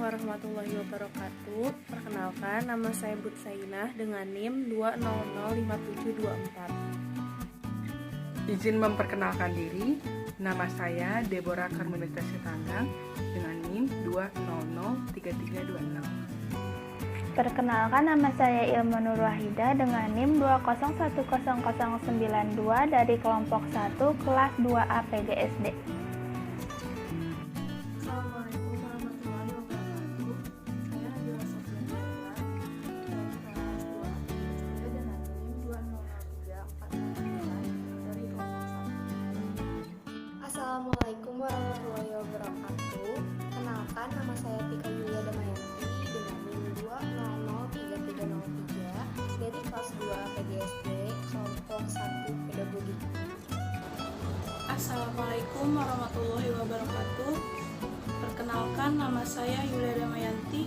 warahmatullahi wabarakatuh. Perkenalkan, nama saya Butsainah dengan NIM 2005724. Izin memperkenalkan diri, nama saya Deborah Karmelita Sitandang dengan NIM 2003326. Perkenalkan, nama saya Ilma Nur Wahida dengan NIM 2010092 dari kelompok 1 kelas 2A PGSD. Assalamualaikum warahmatullahi wabarakatuh. Saya Nabila Sofia dari kelas 2A PGSD dengan NIM 20034 dari kelompok 1. Assalamualaikum warahmatullahi wabarakatuh. Kenalkan, nama saya Tika Yulia Damayanti dengan NIM 2003303 dari kelas 2 PGSD kelompok 1 Pedagogi. Assalamualaikum warahmatullahi wabarakatuh. Perkenalkan, nama saya Yulia Damayanti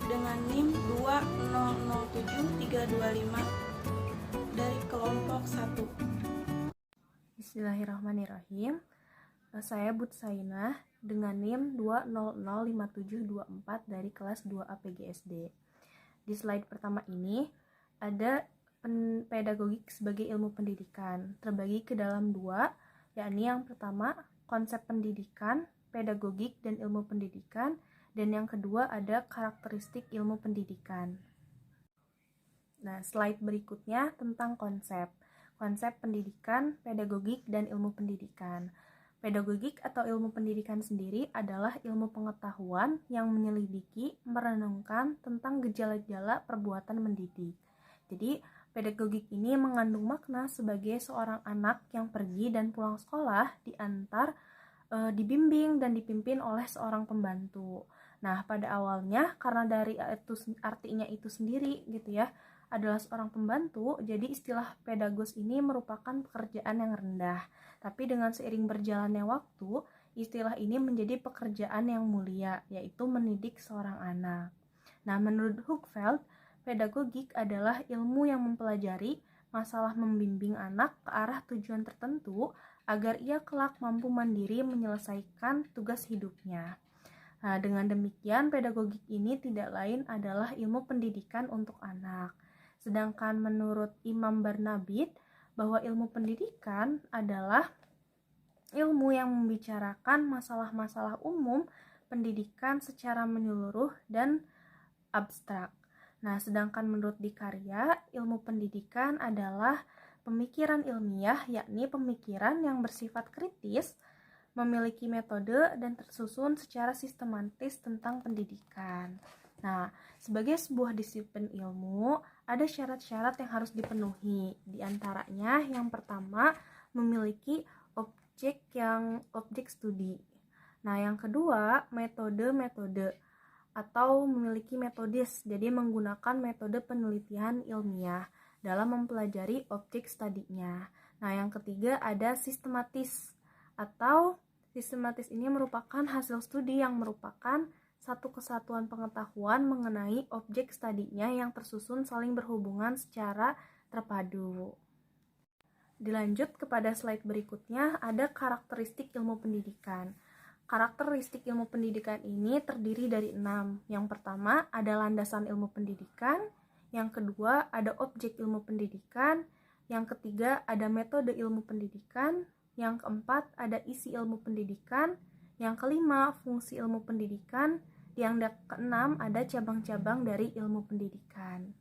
dengan NIM 2007325 dari kelompok 1. Bismillahirrahmanirrahim. Saya Butsainah dengan NIM 2005724 dari kelas 2A PGSD. Di slide pertama ini ada pedagogik sebagai ilmu pendidikan, terbagi ke dalam dua, yakni yang pertama konsep pendidikan, pedagogik dan ilmu pendidikan, dan yang kedua ada karakteristik ilmu pendidikan. Nah, slide berikutnya tentang konsep pendidikan, pedagogik, dan ilmu pendidikan. Pedagogik atau ilmu pendidikan sendiri adalah ilmu pengetahuan yang menyelidiki, merenungkan tentang gejala-gejala perbuatan mendidik. Jadi, pedagogik ini mengandung makna sebagai seorang anak yang pergi dan pulang sekolah dibimbing dan dipimpin oleh seorang pembantu. Nah, pada awalnya karena dari artinya itu sendiri gitu ya, adalah seorang pembantu, jadi istilah pedagog ini merupakan pekerjaan yang rendah. Tapi dengan seiring berjalannya waktu, istilah ini menjadi pekerjaan yang mulia, yaitu mendidik seorang anak. Nah, menurut Hugfeld, pedagogik adalah ilmu yang mempelajari masalah membimbing anak ke arah tujuan tertentu agar ia kelak mampu mandiri menyelesaikan tugas hidupnya. Nah, dengan demikian, pedagogik ini tidak lain adalah ilmu pendidikan untuk anak. Sedangkan menurut Imam Barnabit, bahwa ilmu pendidikan adalah ilmu yang membicarakan masalah-masalah umum pendidikan secara menyeluruh dan abstrak. Nah, sedangkan menurut Dikarya, ilmu pendidikan adalah pemikiran ilmiah, yakni pemikiran yang bersifat kritis, memiliki metode dan tersusun secara sistematis tentang pendidikan. Nah, sebagai sebuah disiplin ilmu, ada syarat-syarat yang harus dipenuhi. Di antaranya, yang pertama, memiliki objek studi. Nah, yang kedua, metode-metode atau memiliki metodis, jadi menggunakan metode penelitian ilmiah dalam mempelajari objek studinya. Nah, yang ketiga ada sistematis, atau sistematis ini merupakan hasil studi yang merupakan satu kesatuan pengetahuan mengenai objek studinya yang tersusun saling berhubungan secara terpadu. Dilanjut kepada slide berikutnya, ada karakteristik ilmu pendidikan. Karakteristik ilmu pendidikan ini terdiri dari 6. Yang pertama ada landasan ilmu pendidikan, yang kedua ada objek ilmu pendidikan, yang ketiga ada metode ilmu pendidikan, yang keempat ada isi ilmu pendidikan, yang kelima fungsi ilmu pendidikan, yang keenam ada cabang-cabang dari ilmu pendidikan.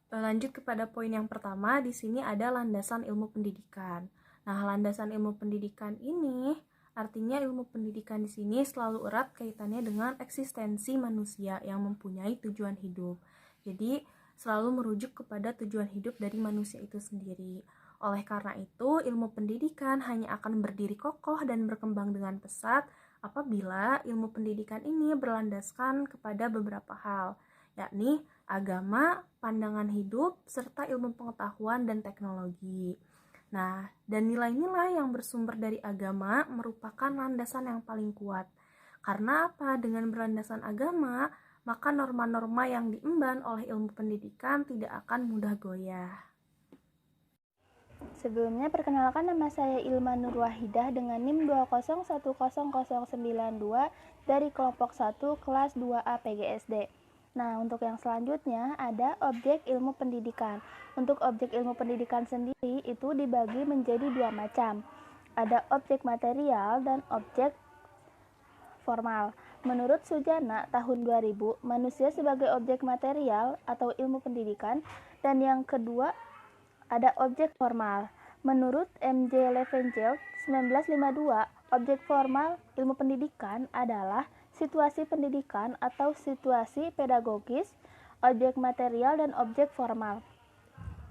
Lanjut kepada poin yang pertama, di sini ada landasan ilmu pendidikan. Nah, landasan ilmu pendidikan ini artinya ilmu pendidikan di sini selalu erat kaitannya dengan eksistensi manusia yang mempunyai tujuan hidup. Jadi, selalu merujuk kepada tujuan hidup dari manusia itu sendiri. Oleh karena itu, ilmu pendidikan hanya akan berdiri kokoh dan berkembang dengan pesat apabila ilmu pendidikan ini berlandaskan kepada beberapa hal, yakni agama, pandangan hidup, serta ilmu pengetahuan dan teknologi. Nah, dan nilai-nilai yang bersumber dari agama merupakan landasan yang paling kuat. Karena apa? Dengan berlandasan agama, maka norma-norma yang diemban oleh ilmu pendidikan tidak akan mudah goyah. Sebelumnya, perkenalkan, nama saya Ilma Nur Wahidah dengan NIM 2010092 dari kelompok 1 kelas 2A PGSD. Nah, untuk yang selanjutnya ada objek ilmu pendidikan. Untuk objek ilmu pendidikan sendiri itu dibagi menjadi dua macam. Ada objek material dan objek formal. Menurut Sujana tahun 2000, manusia sebagai objek material atau ilmu pendidikan, dan yang kedua ada objek formal. Menurut M.J. Levengold 1952, objek formal ilmu pendidikan adalah situasi pendidikan atau situasi pedagogis, objek material dan objek formal.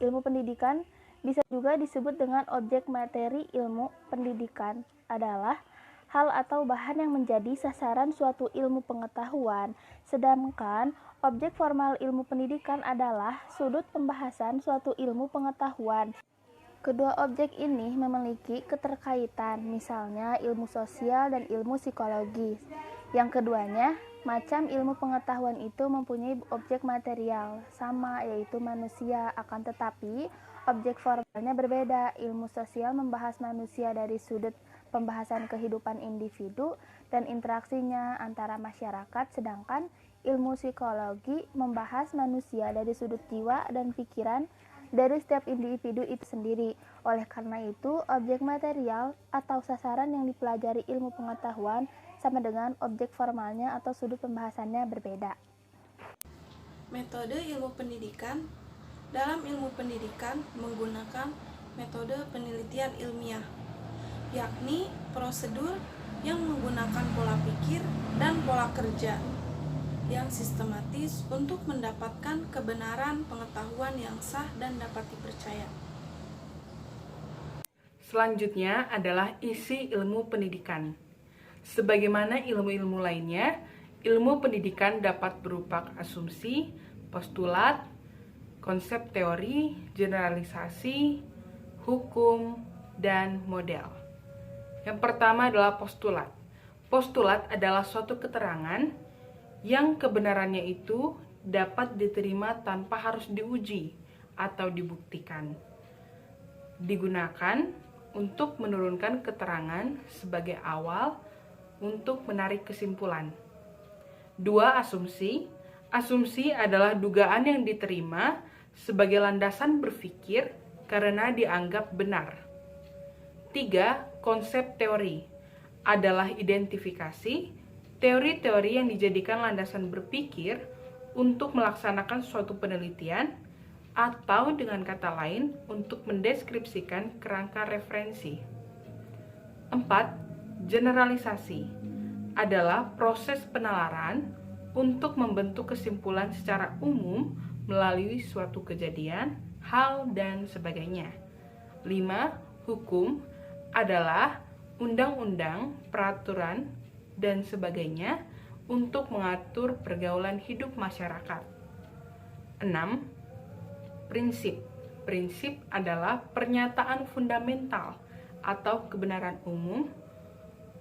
Ilmu pendidikan bisa juga disebut dengan objek materi. Ilmu pendidikan adalah hal atau bahan yang menjadi sasaran suatu ilmu pengetahuan, sedangkan objek formal ilmu pendidikan adalah sudut pembahasan suatu ilmu pengetahuan. Kedua objek ini memiliki keterkaitan, misalnya ilmu sosial dan ilmu psikologi. Yang keduanya, macam ilmu pengetahuan itu mempunyai objek material, sama yaitu manusia, akan tetapi objek formalnya berbeda. Ilmu sosial membahas manusia dari sudut pembahasan kehidupan individu dan interaksinya antara masyarakat, sedangkan ilmu psikologi membahas manusia dari sudut jiwa dan pikiran dari setiap individu itu sendiri. Oleh karena itu, objek material atau sasaran yang dipelajari ilmu pengetahuan sama dengan objek formalnya atau sudut pembahasannya berbeda. Metode ilmu pendidikan. Dalam ilmu pendidikan menggunakan metode penelitian ilmiah, yakni prosedur yang menggunakan pola pikir dan pola kerja yang sistematis untuk mendapatkan kebenaran pengetahuan yang sah dan dapat dipercaya. Selanjutnya adalah isi ilmu pendidikan. Sebagaimana ilmu-ilmu lainnya, ilmu pendidikan dapat berupa asumsi, postulat, konsep teori, generalisasi, hukum, dan model. Yang pertama adalah postulat. Postulat adalah suatu keterangan yang kebenarannya itu dapat diterima tanpa harus diuji atau dibuktikan. Digunakan untuk menurunkan keterangan sebagai awal untuk menarik kesimpulan. 2. Asumsi. Asumsi adalah dugaan yang diterima sebagai landasan berpikir karena dianggap benar. 3. Konsep teori adalah identifikasi teori-teori yang dijadikan landasan berpikir untuk melaksanakan suatu penelitian atau dengan kata lain untuk mendeskripsikan kerangka referensi. 4. Generalisasi adalah proses penalaran untuk membentuk kesimpulan secara umum melalui suatu kejadian, hal, dan sebagainya. 5. Hukum adalah undang-undang, peraturan, dan sebagainya untuk mengatur pergaulan hidup masyarakat. 6. Prinsip. Prinsip adalah pernyataan fundamental atau kebenaran umum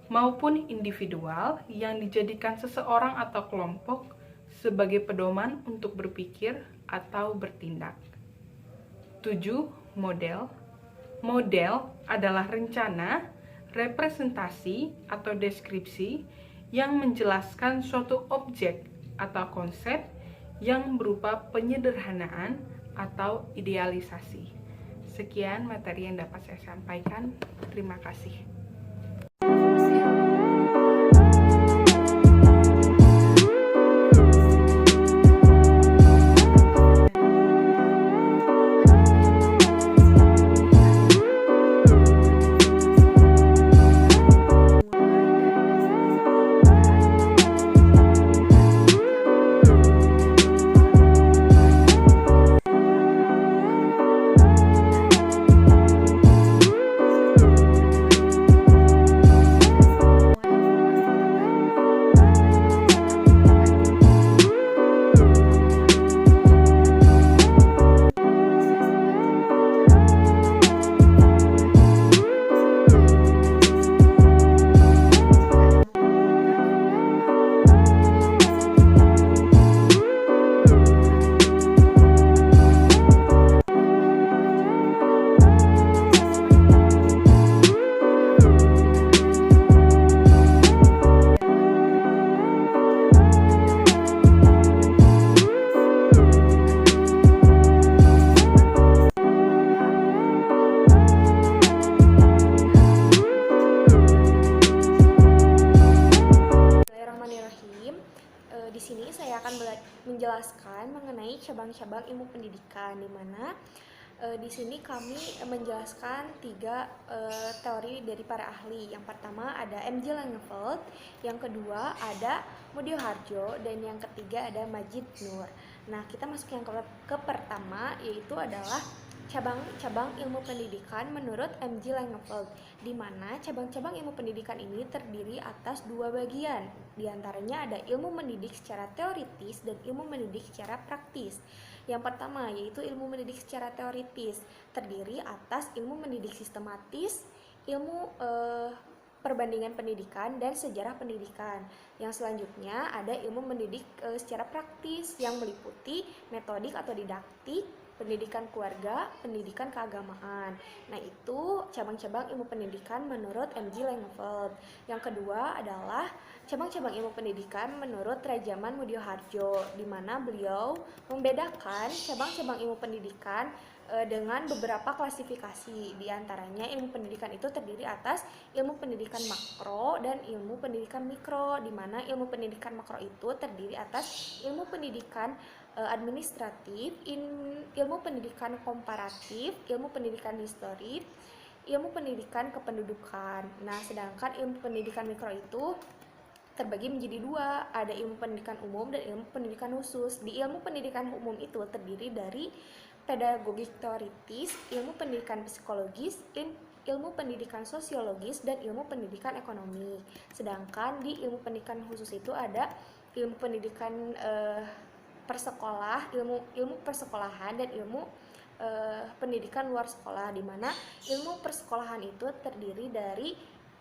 maupun individual yang dijadikan seseorang atau kelompok sebagai pedoman untuk berpikir atau bertindak. 7. Model. Model adalah rencana, representasi atau deskripsi yang menjelaskan suatu objek atau konsep yang berupa penyederhanaan atau idealisasi. Sekian materi yang dapat saya sampaikan. Terima kasih. mengenai cabang-cabang ilmu pendidikan, di mana di sini kami menjelaskan 3 teori dari para ahli. Yang pertama ada M.J. Langenfeld, yang kedua ada Mudio Harjo, dan yang ketiga ada Majid Nur. Nah, kita masuk yang ke pertama, yaitu adalah cabang-cabang ilmu pendidikan menurut M.J. Langenfeld, di mana cabang-cabang ilmu pendidikan ini terdiri atas 2 bagian. Di antaranya ada ilmu mendidik secara teoritis dan ilmu mendidik secara praktis. Yang pertama yaitu ilmu mendidik secara teoritis, terdiri atas ilmu mendidik sistematis, ilmu perbandingan pendidikan, dan sejarah pendidikan. Yang selanjutnya ada ilmu mendidik secara praktis yang meliputi metodik atau didaktik, pendidikan keluarga, pendidikan keagamaan. Nah, itu cabang-cabang ilmu pendidikan menurut M.J. Langenfeld. Yang kedua adalah cabang-cabang ilmu pendidikan menurut Rajaman Mudio Harjo, di mana beliau membedakan cabang-cabang ilmu pendidikan dengan beberapa klasifikasi. Di antaranya ilmu pendidikan itu terdiri atas ilmu pendidikan makro dan ilmu pendidikan mikro, di mana ilmu pendidikan makro itu terdiri atas ilmu pendidikan administratif, ilmu pendidikan komparatif, ilmu pendidikan historis, ilmu pendidikan kependudukan. Nah, sedangkan ilmu pendidikan mikro itu terbagi menjadi 2, ada ilmu pendidikan umum dan ilmu pendidikan khusus. Di ilmu pendidikan umum itu terdiri dari pedagogik teoritis, ilmu pendidikan psikologis, ilmu pendidikan sosiologis, dan ilmu pendidikan ekonomi. Sedangkan di ilmu pendidikan khusus itu ada ilmu pendidikan ilmu persekolahan dan ilmu pendidikan luar sekolah, di mana ilmu persekolahan itu terdiri dari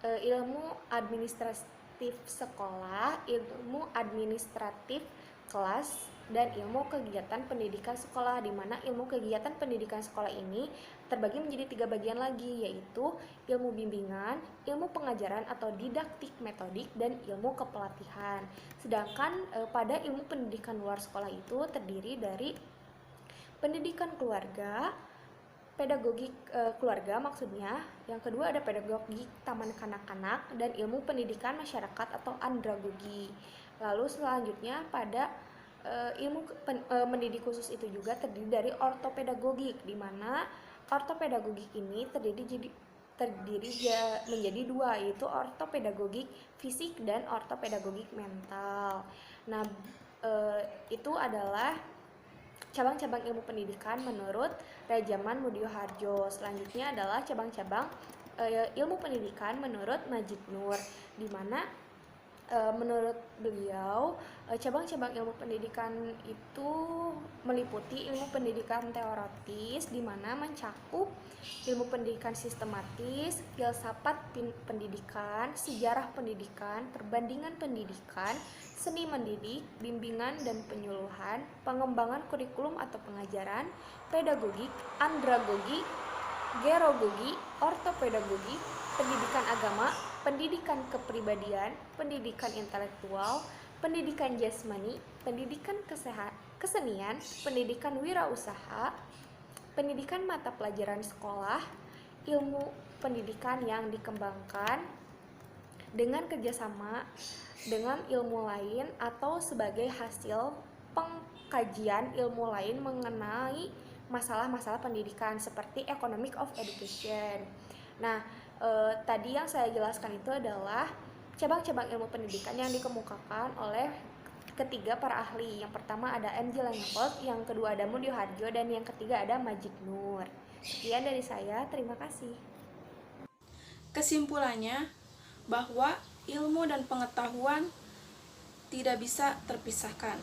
ilmu administratif sekolah, ilmu administratif kelas, dan ilmu kegiatan pendidikan sekolah, di mana ilmu kegiatan pendidikan sekolah ini terbagi menjadi 3 bagian lagi, yaitu ilmu bimbingan, ilmu pengajaran atau didaktik metodik, dan ilmu kepelatihan. Sedangkan pada ilmu pendidikan luar sekolah itu terdiri dari pendidikan keluarga, pedagogik keluarga maksudnya, yang kedua ada pedagogik taman kanak-kanak, dan ilmu pendidikan masyarakat atau andragogi. Lalu selanjutnya pada ilmu mendidik khusus itu juga terdiri dari ortopedagogik, di mana ortopedagogik ini terdiri menjadi 2, yaitu ortopedagogik fisik dan ortopedagogik mental. Nah, itu adalah cabang-cabang ilmu pendidikan menurut Rajaman Mudio Harjo. Selanjutnya adalah cabang-cabang ilmu pendidikan menurut Majid Nur, di mana menurut beliau cabang-cabang ilmu pendidikan itu meliputi ilmu pendidikan teoritis, di mana mencakup ilmu pendidikan sistematis, filsafat pendidikan, sejarah pendidikan, perbandingan pendidikan, seni mendidik, bimbingan dan penyuluhan, pengembangan kurikulum atau pengajaran, pedagogik, andragogi, gerogogi, ortopedagogi, pendidikan agama, pendidikan kepribadian, pendidikan intelektual, pendidikan jasmani, pendidikan kesenian, pendidikan wirausaha, pendidikan mata pelajaran sekolah, ilmu pendidikan yang dikembangkan dengan kerjasama dengan ilmu lain atau sebagai hasil pengkajian ilmu lain mengenai masalah-masalah pendidikan seperti economic of education. Nah, tadi yang saya jelaskan itu adalah cabang-cabang ilmu pendidikan yang dikemukakan oleh ketiga para ahli. Yang pertama ada M.J. Langenfeld, yang kedua ada Mudio Harjo, dan yang ketiga ada Majid Nur. Sekian dari saya, terima kasih. Kesimpulannya, bahwa ilmu dan pengetahuan tidak bisa terpisahkan.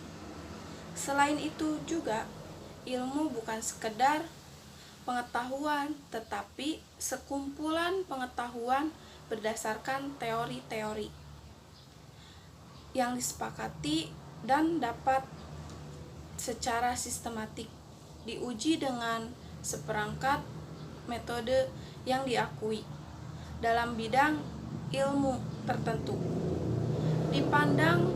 Selain itu juga, ilmu bukan sekedar pengetahuan, tetapi sekumpulan pengetahuan berdasarkan teori-teori yang disepakati dan dapat secara sistematik diuji dengan seperangkat metode yang diakui dalam bidang ilmu tertentu. Dipandang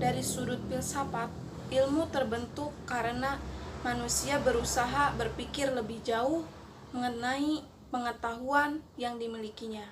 dari sudut filsafat, ilmu terbentuk karena manusia berusaha berpikir lebih jauh mengenai pengetahuan yang dimilikinya.